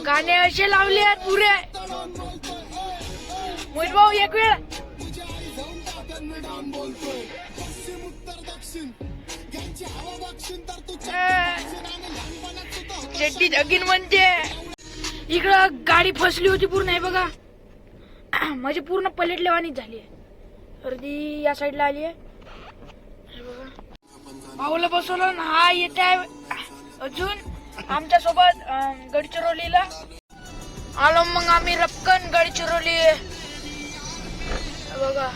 गाणे असे लावले आहेत पुरे. मोहित भाऊ एक वेळ शेट्टी जगीन म्हणजे इकडं गाडी फसली होती पूर्ण. आहे बघा म्हणजे पूर्ण पलटलेवानीच झाली आहे. अर्धी या साईडला आली आहे. भाऊला बसवलं ना. हा येत आहे अजून आमच्या सोबत गडचिरोलीला आलो. मग आम्ही रपकन गडचिरोली बघा.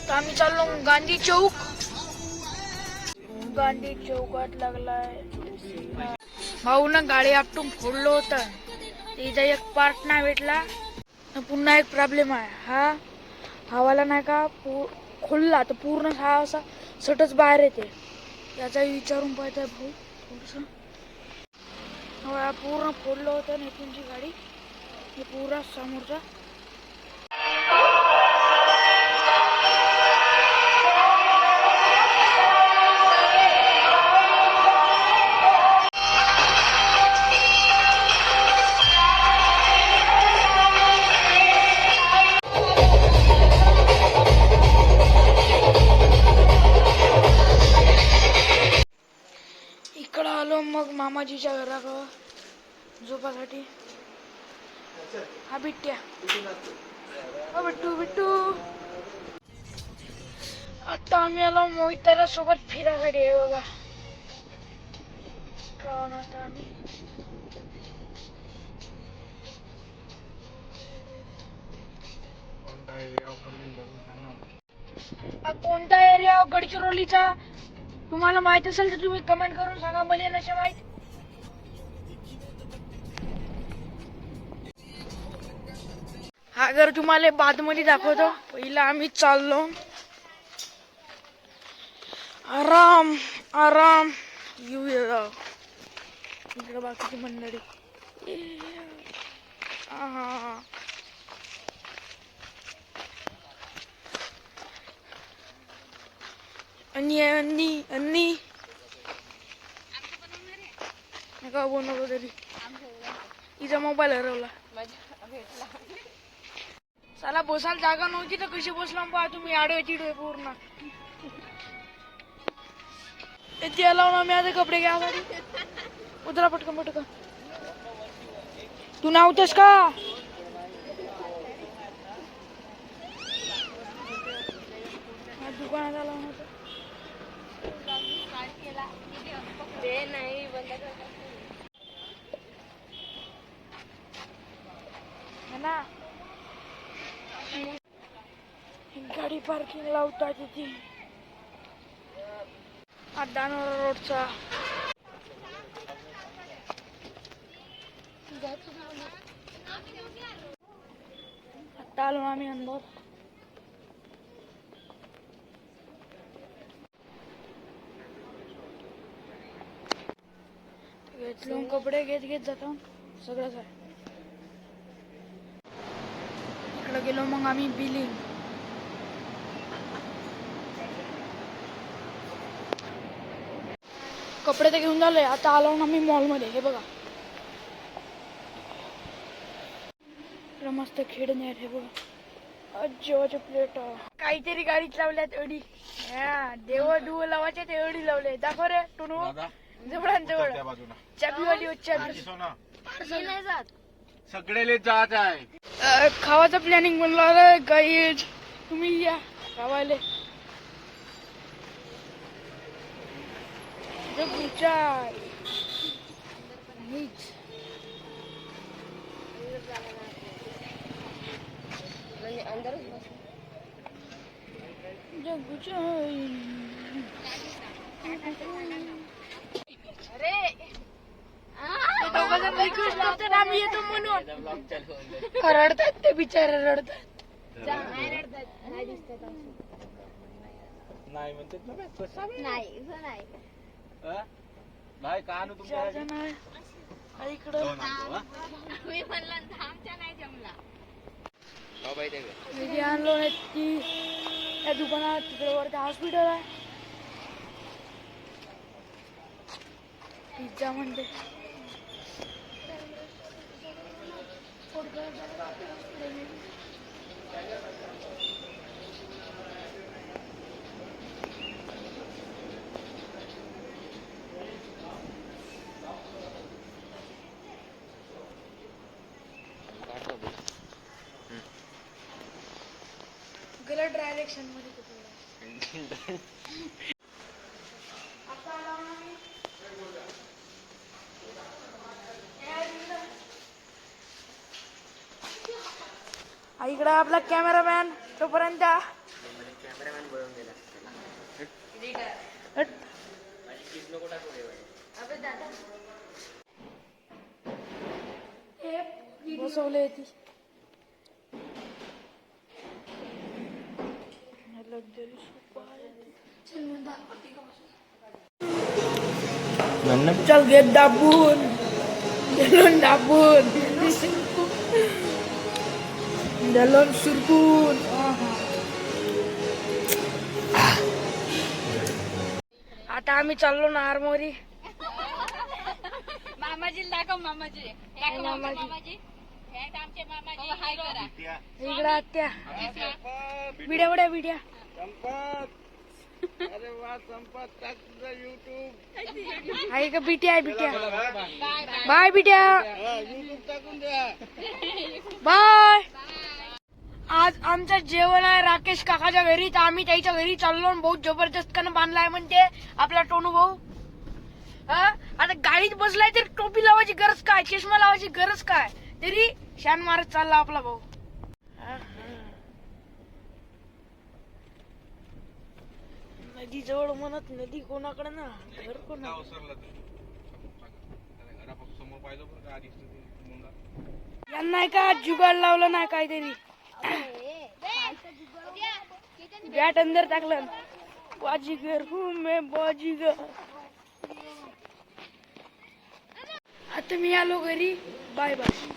तर आम्ही चाललो गांधी चौक. गांधी चौकात लागलाय. भाऊनं गाडी आपटून फोडलं होतं. इथं एक पार्ट नाही भेटला. पुन्हा एक प्रॉब्लेम आहे. हा हवाला नाही का खोलला तर पूर्ण हा असा सटच बाहेर येते. याचा विचारून पाहताय भाऊ थोडस. पूर्ण फोडलं होतं ना तुमची गाडी. हे पुरा समोरचा इकडं आलो. मग मामाजीच्या घराकडं झोपासाठी. हा बिट्ट्या बिट्टू बिट्टू. आता आम्ही आलो मोहितरा सोबत फिरासाठी. आहे बघा कोण आता आम्ही कोणता एरिया गडचिरोलीचा तुम्हाला माहित असेल तर तुम्ही कमेंट करून सांगा. मला नसे माहित. हा घर तुम्हाला बाद मध्ये दाखवतो. पहिला आम्ही चाललो आराम आराम येऊया. इकडे बाकीची मंडळी. अन्नी अन्नी अन्नी नका बनवलं तरी. तिचा मोबाईल हरवला. साला बसायला जागा नव्हती तर कशी बसला पहा तुम्ही. आडवे चिडवे पूर्ण. इथे लावून आम्ही आता कपडे घ्यासाठी. उतरा पटकन पटकन. तू नव्हतस का? दुकानात आला होता. ना गाडी पार्किंग लावता तिथे. दानोरा रोडचा आता आलो आम्ही अंदर. घेतलो कपडे घेत जातो. सगळंच आहे. इकडे गेलो मग आम्ही बिलिंग. कपडे तर घेऊन झाले. आता आलो ना मी मॉल मध्ये. हे बघा मस्त खेळणे आहे. बघा जेवाचे प्लेट. काहीतरी गाडीत लावल्यात अडी. देव दुव लावायचे ते अडी लावले. दाखव रे टुनू. जवळान जवळ चाबीवाली चाबी सगळे जात आहे. खावाचं प्लॅनिंग बनला गाईज. तुम्ही या खावायला. चाय आम्ही येतो म्हणून रडतात ते बिचारे. रडतात नाही म्हणतात ना. नाही का तुमच्या इकडं आणलो नाही ती त्या दुकानात. तिकडे वरती हॉस्पिटल आहे. पिझ्झा म्हणते अलर्ट डायरेक्शन मध्ये कुठे आता आला ना मी. इकडे आपला कॅमेरामॅन तोपर्यंत हट. बसवले ती चल घेत दाबून दलोन दाबून दलोन सुरकून. आता आम्ही चाललो ना आरमोरी. मामाजी दाखव मामाजी मामाजी आमचे मामाजी हाय करा इकडे आत्या बिड्या बिड्या. अरे वा संपत टाक तुझा युट्यूब आहे का बिट्या बिट्या. बाय बिट्या युट्यूब टाकून द्या. बाय. आज आमचं जेवण आहे राकेश काकाच्या घरी. तर आम्ही त्याच्या घरी चाललो. बहुत जबरदस्त कन बांधलाय म्हणते आपला टोनू भाऊ. हा आता गाडीत बसलाय तर टोपी लावायची गरज काय, चष्मा लावायची गरज काय, तरी शान मारत चालला आपला भाऊ. नदी जवळ म्हणत नदी कोणाकडे ना घर कोणा. यांना का जुगाड लावलं नाही काहीतरी. बॅट अंदर टाकलं. बाजीगर हूं मैं बाजीगर. आता मी आलो घरी. Bye bye.